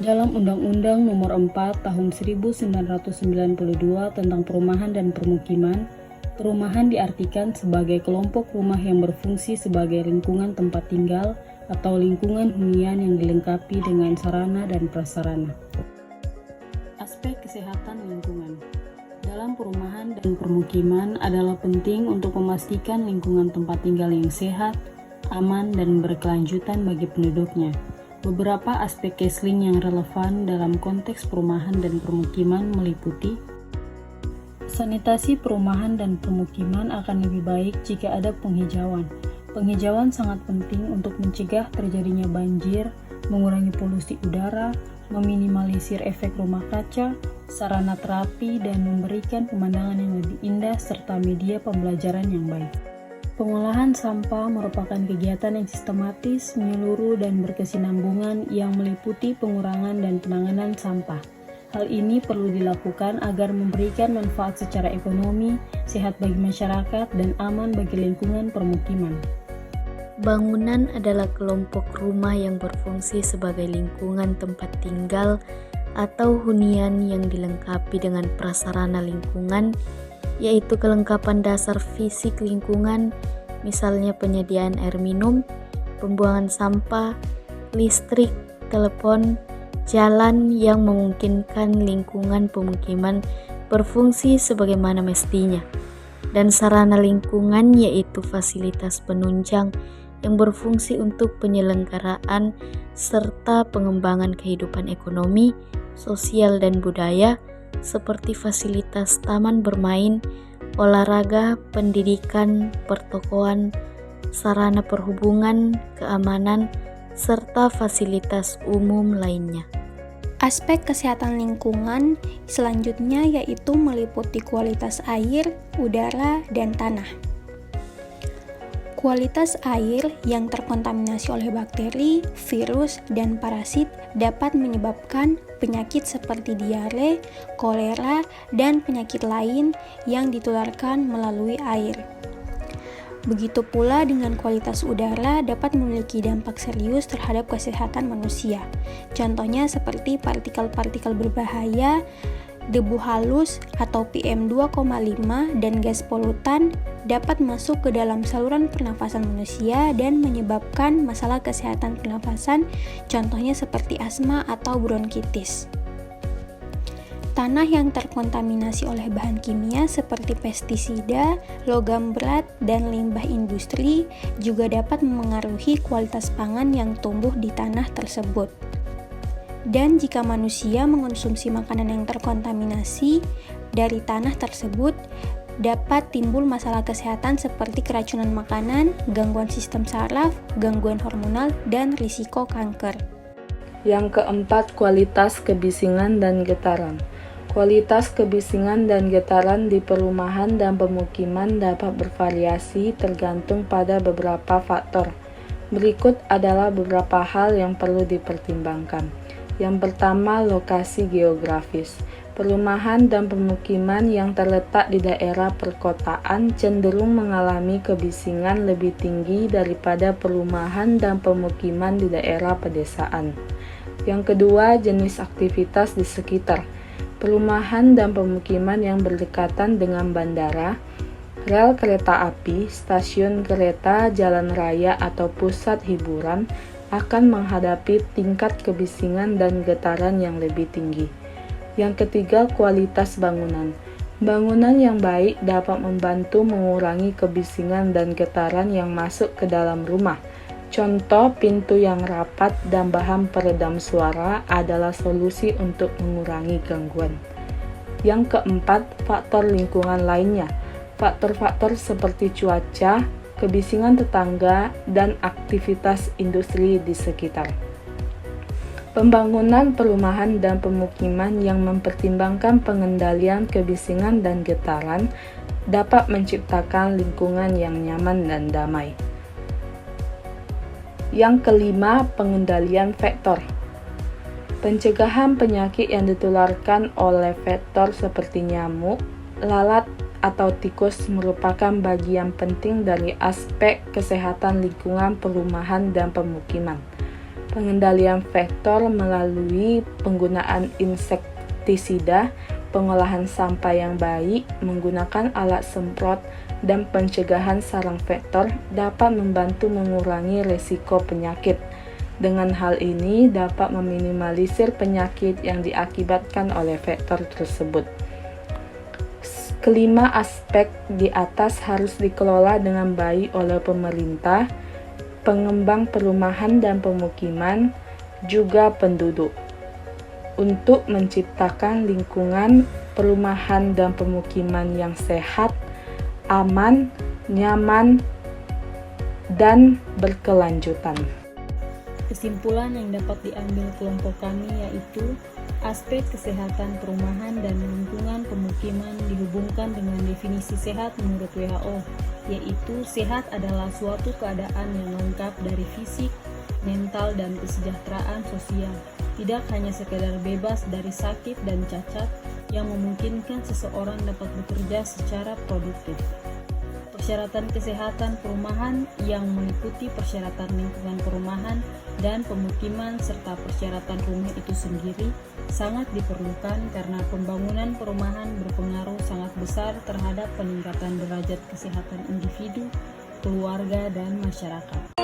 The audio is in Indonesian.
Dalam Undang-Undang Nomor 4 Tahun 1992 tentang Perumahan dan Permukiman, perumahan diartikan sebagai kelompok rumah yang berfungsi sebagai lingkungan tempat tinggal atau lingkungan hunian yang dilengkapi dengan sarana dan prasarana. Aspek kesehatan lingkungan dalam perumahan dan permukiman adalah penting untuk memastikan lingkungan tempat tinggal yang sehat, aman, dan berkelanjutan bagi penduduknya. Beberapa aspek Kesling yang relevan dalam konteks perumahan dan permukiman meliputi sanitasi perumahan dan permukiman akan lebih baik jika ada penghijauan. Penghijauan sangat penting untuk mencegah terjadinya banjir, mengurangi polusi udara, meminimalisir efek rumah kaca, sarana terapi, dan memberikan pemandangan yang lebih indah serta media pembelajaran yang baik. Pengolahan sampah merupakan kegiatan yang sistematis, menyeluruh, dan berkesinambungan yang meliputi pengurangan dan penanganan sampah. Hal ini perlu dilakukan agar memberikan manfaat secara ekonomi, sehat bagi masyarakat, dan aman bagi lingkungan permukiman. Bangunan adalah kelompok rumah yang berfungsi sebagai lingkungan tempat tinggal atau hunian yang dilengkapi dengan prasarana lingkungan, yaitu kelengkapan dasar fisik lingkungan, misalnya penyediaan air minum, pembuangan sampah, listrik, telepon, jalan yang memungkinkan lingkungan pemukiman berfungsi sebagaimana mestinya, dan sarana lingkungan yaitu fasilitas penunjang yang berfungsi untuk penyelenggaraan serta pengembangan kehidupan ekonomi, sosial, dan budaya seperti fasilitas taman bermain, olahraga, pendidikan, pertokoan, sarana perhubungan, keamanan, serta fasilitas umum lainnya. Aspek kesehatan lingkungan selanjutnya yaitu meliputi kualitas air, udara, dan tanah. Kualitas air yang terkontaminasi oleh bakteri, virus, dan parasit dapat menyebabkan penyakit seperti diare, kolera, dan penyakit lain yang ditularkan melalui air. Begitu pula dengan kualitas udara dapat memiliki dampak serius terhadap kesehatan manusia. Contohnya seperti partikel-partikel berbahaya, debu halus atau PM2,5 dan gas polutan dapat masuk ke dalam saluran pernafasan manusia dan menyebabkan masalah kesehatan pernafasan, contohnya seperti asma atau bronkitis. Tanah yang terkontaminasi oleh bahan kimia seperti pestisida, logam berat, dan limbah industri juga dapat memengaruhi kualitas pangan yang tumbuh di tanah tersebut. Dan jika manusia mengonsumsi makanan yang terkontaminasi dari tanah tersebut, dapat timbul masalah kesehatan seperti keracunan makanan, gangguan sistem saraf, gangguan hormonal, dan risiko kanker. Yang keempat, kualitas kebisingan dan getaran. Kualitas kebisingan dan getaran di perumahan dan pemukiman dapat bervariasi tergantung pada beberapa faktor. Berikut adalah beberapa hal yang perlu dipertimbangkan. Yang pertama, lokasi geografis. Perumahan dan pemukiman yang terletak di daerah perkotaan cenderung mengalami kebisingan lebih tinggi daripada perumahan dan pemukiman di daerah pedesaan. Yang kedua, jenis aktivitas di sekitar. Perumahan dan pemukiman yang berdekatan dengan bandara, rel kereta api, stasiun kereta, jalan raya, atau pusat hiburan akan menghadapi tingkat kebisingan dan getaran yang lebih tinggi. Yang ketiga, kualitas bangunan. Bangunan yang baik dapat membantu mengurangi kebisingan dan getaran yang masuk ke dalam rumah. Contoh, pintu yang rapat dan bahan peredam suara adalah solusi untuk mengurangi gangguan. Yang keempat, faktor lingkungan lainnya. Faktor-faktor seperti cuaca, kebisingan tetangga, dan aktivitas industri di sekitar. Pembangunan perumahan dan pemukiman yang mempertimbangkan pengendalian kebisingan dan getaran dapat menciptakan lingkungan yang nyaman dan damai. Yang kelima, pengendalian vektor. Pencegahan penyakit yang ditularkan oleh vektor seperti nyamuk, lalat, atau tikus merupakan bagian penting dari aspek kesehatan lingkungan perumahan dan pemukiman. pengendalian vektor melalui penggunaan insektisida, pengolahan sampah yang baik, menggunakan alat semprot, dan pencegahan sarang vektor dapat membantu mengurangi risiko penyakit. Dengan hal ini dapat meminimalisir penyakit yang diakibatkan oleh vektor tersebut. Kelima aspek di atas harus dikelola dengan baik oleh pemerintah, pengembang perumahan dan pemukiman, juga penduduk, untuk menciptakan lingkungan perumahan dan pemukiman yang sehat, aman, nyaman, dan berkelanjutan. Kesimpulan yang dapat diambil kelompok kami yaitu aspek kesehatan perumahan dan lingkungan pemukiman dihubungkan dengan definisi sehat menurut WHO, yaitu sehat adalah suatu keadaan yang lengkap dari fisik, mental, dan kesejahteraan sosial, tidak hanya sekedar bebas dari sakit dan cacat yang memungkinkan seseorang dapat bekerja secara produktif. Persyaratan kesehatan perumahan yang meliputi persyaratan lingkungan perumahan dan pemukiman serta persyaratan rumah itu sendiri sangat diperlukan karena pembangunan perumahan berpengaruh sangat besar terhadap peningkatan derajat kesehatan individu, keluarga, dan masyarakat.